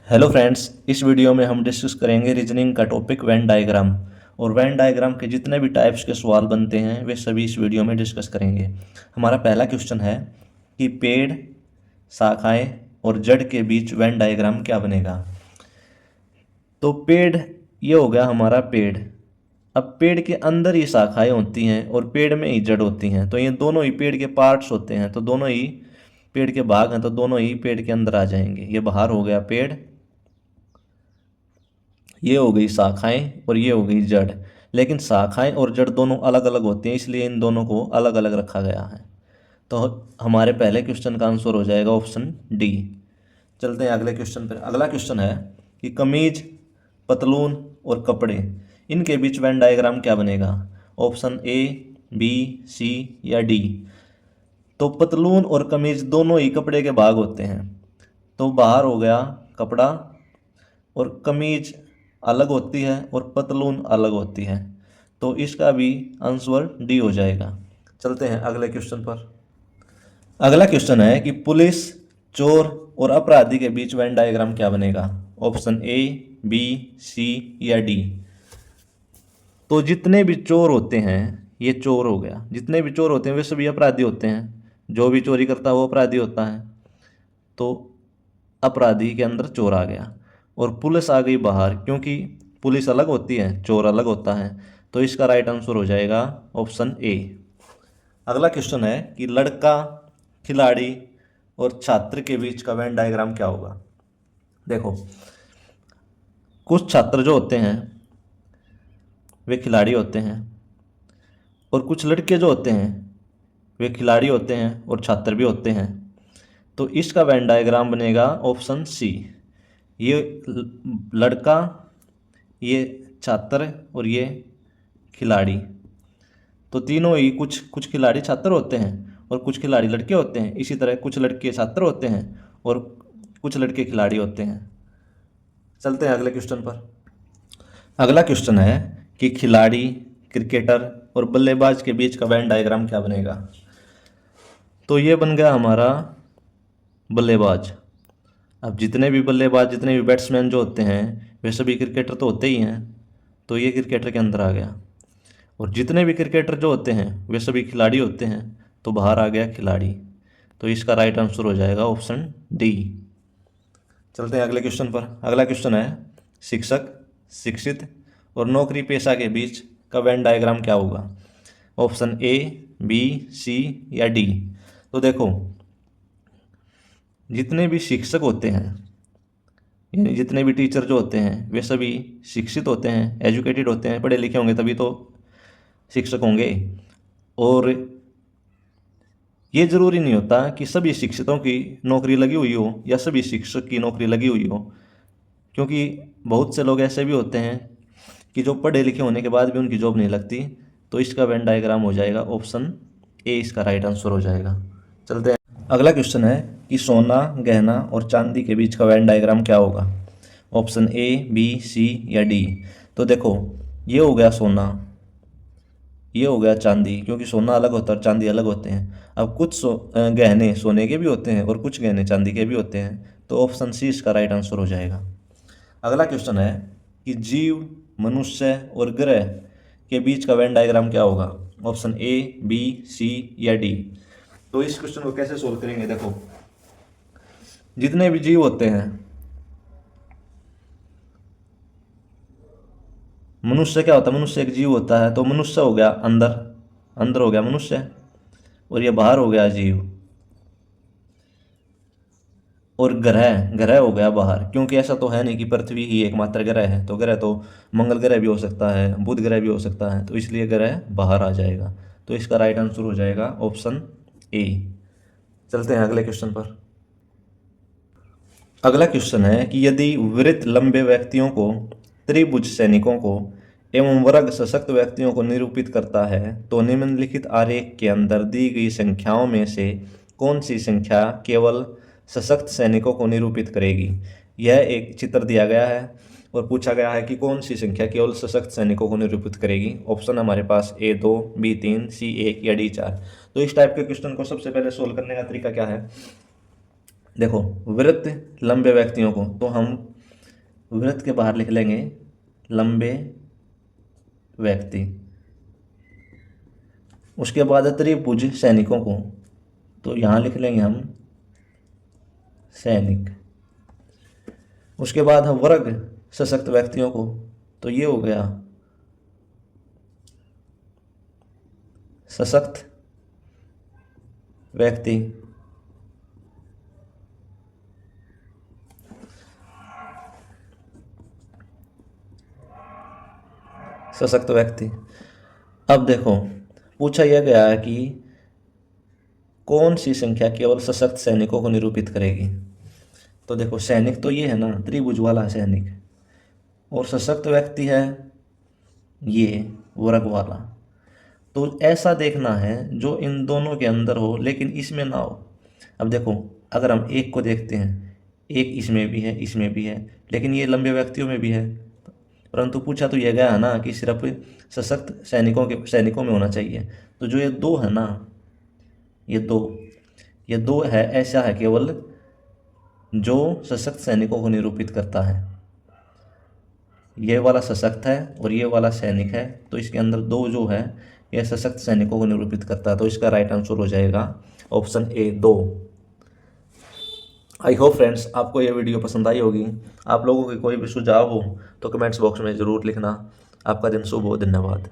Hello friends, इस video में हम डिस्कस करेंगे रीजनिंग का टॉपिक वेन डायग्राम। और वेन डायग्राम के जितने भी टाइप्स के सवाल बनते हैं वे सभी इस वीडियो में डिस्कस करेंगे। हमारा पहला क्वेश्चन है कि पेड़, शाखाएं और जड़ के बीच वेन डायग्राम क्या बनेगा। तो पेड़, ये हो गया हमारा पेड़। अब पेड़ के अंदर ही शाखाएं होती हैं और पेड़ में ही जड़ होती हैं, तो ये दोनों ही पेड़ के पार्ट्स होते हैं, तो दोनों ही पेड़ के भाग हैं, तो दोनों ही पेड़ के अंदर आ जाएंगे। ये बाहर हो गया पेड़, ये हो गई शाखाएं और ये हो गई जड़। लेकिन शाखाएं और जड़ दोनों अलग अलग होती हैं, इसलिए इन दोनों को अलग अलग रखा गया है। तो हमारे पहले क्वेश्चन का आंसर हो जाएगा ऑप्शन डी। चलते हैं अगले क्वेश्चन पर। अगला क्वेश्चन है कि कमीज, पतलून और कपड़े, इनके बीच वेन डायग्राम क्या बनेगा। ऑप्शन ए, बी, सी या डी। तो पतलून और कमीज दोनों ही कपड़े के भाग होते हैं, तो बाहर हो गया कपड़ा, और कमीज अलग होती है और पतलून अलग होती है, तो इसका भी आंसर डी हो जाएगा। चलते हैं अगले क्वेश्चन पर। अगला क्वेश्चन है कि पुलिस, चोर और अपराधी के बीच वेन डायग्राम क्या बनेगा। ऑप्शन ए, बी, सी या डी। तो जितने भी चोर होते हैं, ये चोर हो गया, जितने भी चोर होते हैं वे सभी अपराधी होते हैं। जो भी चोरी करता है वो अपराधी होता है, तो अपराधी के अंदर चोर आ गया। और पुलिस आ गई बाहर, क्योंकि पुलिस अलग होती है, चोर अलग होता है, तो इसका राइट आंसर हो जाएगा ऑप्शन ए। अगला क्वेश्चन है कि लड़का, खिलाड़ी और छात्र के बीच का वेन डायग्राम क्या होगा। देखो, कुछ छात्र जो होते हैं वे खिलाड़ी होते हैं, और कुछ लड़के जो होते हैं वे खिलाड़ी होते हैं और छात्र भी होते हैं, तो इसका वेन डायग्राम बनेगा ऑप्शन सी। ये लड़का, ये छात्र और ये खिलाड़ी, तो तीनों ही कुछ कुछ खिलाड़ी छात्र होते हैं और कुछ खिलाड़ी लड़के होते हैं। इसी तरह कुछ लड़के छात्र होते हैं और कुछ लड़के खिलाड़ी होते हैं। चलते हैं अगले क्वेश्चन पर। अगला क्वेश्चन है कि खिलाड़ी, क्रिकेटर और बल्लेबाज के बीच का वेन डायग्राम क्या बनेगा। तो ये बन गया हमारा बल्लेबाज। अब जितने भी बल्लेबाज, जितने भी बैट्समैन जो होते हैं वे सभी क्रिकेटर तो होते ही हैं, तो ये क्रिकेटर के अंदर आ गया। और जितने भी क्रिकेटर जो होते हैं वे सभी खिलाड़ी होते हैं, तो बाहर आ गया खिलाड़ी, तो इसका राइट आंसर हो जाएगा ऑप्शन डी। चलते हैं अगले क्वेश्चन पर। अगला क्वेश्चन है शिक्षक, शिक्षित और नौकरी पेशा के बीच का वेन डायग्राम क्या होगा। ऑप्शन ए, बी, सी या डी। तो देखो, जितने भी शिक्षक होते हैं, यानी जितने भी टीचर जो होते हैं वे सभी शिक्षित होते हैं, एजुकेटेड होते हैं, पढ़े लिखे होंगे तभी तो शिक्षक होंगे। और ये ज़रूरी नहीं होता कि सभी शिक्षकों की नौकरी लगी हुई हो या सभी शिक्षक की नौकरी लगी हुई हो, क्योंकि बहुत से लोग ऐसे भी होते हैं कि जो पढ़े लिखे होने के बाद भी उनकी जॉब नहीं लगती, तो इसका वेन डायग्राम हो जाएगा ऑप्शन ए, इसका राइट आंसर हो जाएगा। चलते हैं अगला क्वेश्चन है कि सोना, गहना और चांदी के बीच का वेन डायग्राम क्या होगा। ऑप्शन ए, बी, सी या डी। तो देखो, ये हो गया सोना, ये हो गया चांदी, क्योंकि सोना अलग होता है और चांदी अलग होते हैं। अब कुछ गहने सोने के भी होते हैं और कुछ गहने चांदी के भी होते हैं, तो ऑप्शन सी इसका राइट आंसर हो जाएगा। अगला क्वेश्चन है कि जीव, मनुष्य और ग्रह के बीच का वेन डायग्राम क्या होगा। ऑप्शन ए, बी, सी या डी। तो इस क्वेश्चन को कैसे सोल्व करेंगे। देखो, जितने भी जीव होते हैं, मनुष्य क्या होता है, मनुष्य एक जीव होता है, तो मनुष्य हो गया अंदर, अंदर हो गया मनुष्य, और ये बाहर हो गया जीव। और ग्रह, ग्रह हो गया बाहर, क्योंकि ऐसा तो है नहीं कि पृथ्वी ही एकमात्र ग्रह है, तो ग्रह तो मंगल ग्रह भी हो सकता है, बुध ग्रह भी हो सकता है, तो इसलिए ग्रह बाहर आ जाएगा, तो इसका राइट आंसर हो जाएगा ऑप्शन ए। चलते हैं अगले क्वेश्चन पर। अगला क्वेश्चन है कि यदि वृत्त लंबे व्यक्तियों को, त्रिभुज सैनिकों को एवं वर्ग सशक्त व्यक्तियों को निरूपित करता है, तो निम्नलिखित आरेख के अंदर दी गई संख्याओं में से कौन सी संख्या केवल सशक्त सैनिकों को निरूपित करेगी। यह एक चित्र दिया गया है और पूछा गया है कि कौन सी संख्या केवल सशक्त सैनिकों को निरूपित करेगी। ऑप्शन हमारे पास ए 2, बी 3, सी 1 या डी 4। तो इस टाइप के क्वेश्चन को सबसे पहले सोल्व करने का तरीका क्या है। देखो, वृत्त लंबे व्यक्तियों को तो हम वृत्त के बाहर लिख लेंगे लंबे व्यक्ति। उसके बाद त्रिभुज सैनिकों को, तो यहाँ लिख लेंगे हम सैनिक। उसके बाद हम वर्ग सशक्त व्यक्तियों को, तो ये हो गया सशक्त व्यक्ति। सशक्त व्यक्ति। अब देखो पूछा यह गया है कि कौन सी संख्या केवल सशक्त सैनिकों को निरूपित करेगी। तो देखो सैनिक तो ये है ना, त्रिभुज वाला सैनिक, और सशक्त व्यक्ति है ये वर्ग वाला। तो ऐसा देखना है जो इन दोनों के अंदर हो लेकिन इसमें ना हो। अब देखो अगर हम एक को देखते हैं, एक इसमें भी है इसमें भी है, लेकिन ये लंबे व्यक्तियों में भी है, परंतु पूछा तो यह गया है ना कि सिर्फ सशक्त सैनिकों में होना चाहिए। तो जो ये दो है ना, ये दो है, ऐसा है केवल जो सशक्त सैनिकों को निरूपित करता है। ये वाला सशक्त है और ये वाला सैनिक है, तो इसके अंदर दो जो है ये सशक्त सैनिकों को निरूपित करता है। तो इसका राइट आंसर हो जाएगा option A 2। I hope friends आपको ये वीडियो पसंद आई होगी। आप लोगों के कोई भी सुझाव हो तो कमेंट्स बॉक्स में ज़रूर लिखना। आपका दिन शुभ हो। धन्यवाद।